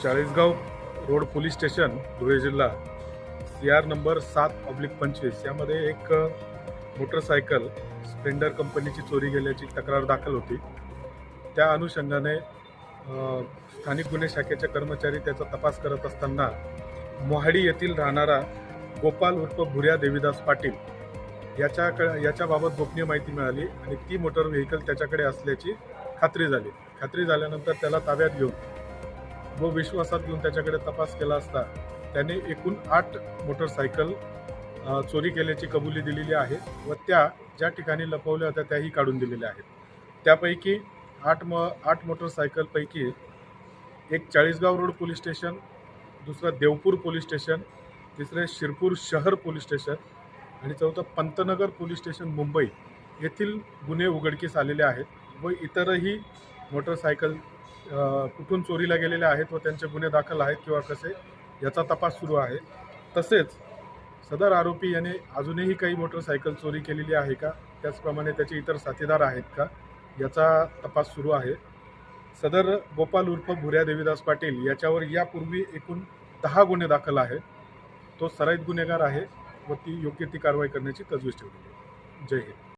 Chalisgaon road police station Dhule जिल्हा CR number 7/25 यामध्ये एक मोटरसायकल स्प्लेंडर कंपनीची चोरी गेल्याची तक्रार दाखल होती। त्या अनुषंगाने स्थानिक गुन्हे शाखेचे कर्मचारी त्याचा तपास करत असताना मोहाडी येथील राहणारा गोपाल उर्फ भुऱ्या देवीदास पाटील याच्याबाबत गोपनीय माहिती मिळाली आणि ती मोटर व्हेकल त्याच्याकडे असल्याची खात्री झाली। खात्री झाल्यानंतर त्याला ताब्यात घेऊन व विश्वासात घेऊन त्याच्याकडे तपास केला असता त्याने एकूण 8 मोटरसायकल चोरी केल्याची कबुली दिलेली आहे व त्या ज्या ठिकाणी लपवल्या होत्या त्याही काढून दिलेल्या आहेत। त्यापैकी 8 मोटरसायकलपैकी एक चाळीसगाव रोड पोलीस स्टेशन, दुसरं देवपूर पोलीस स्टेशन, तिसरे शिरपूर शहर पोलीस स्टेशन आणि चौथं पंतनगर पोलीस स्टेशन मुंबई येथील गुन्हे उघडकीस आलेले आहेत व इतरही मोटरसायकल कुठून चोरीला गेलेले आहेत व त्यांचे गुन्हे दाखल आहेत किंवा कसे याचा तपास सुरू आहे। तसेच सदर आरोपी याने अजूनही काही मोटरसायकल चोरी केलेली आहे का, त्याचप्रमाणे त्याचे इतर साथीदार आहेत का याचा तपास सुरू आहे। सदर गोपाल उर्फ भुऱ्या देवीदास पाटील याच्यावर यापूर्वी एकूण 10 गुन्हे दाखल आहेत। तो सराईत गुन्हेगार आहे व ती योग्य ती कारवाई करण्याची तजवीज ठेवली आहे। जय हिंद।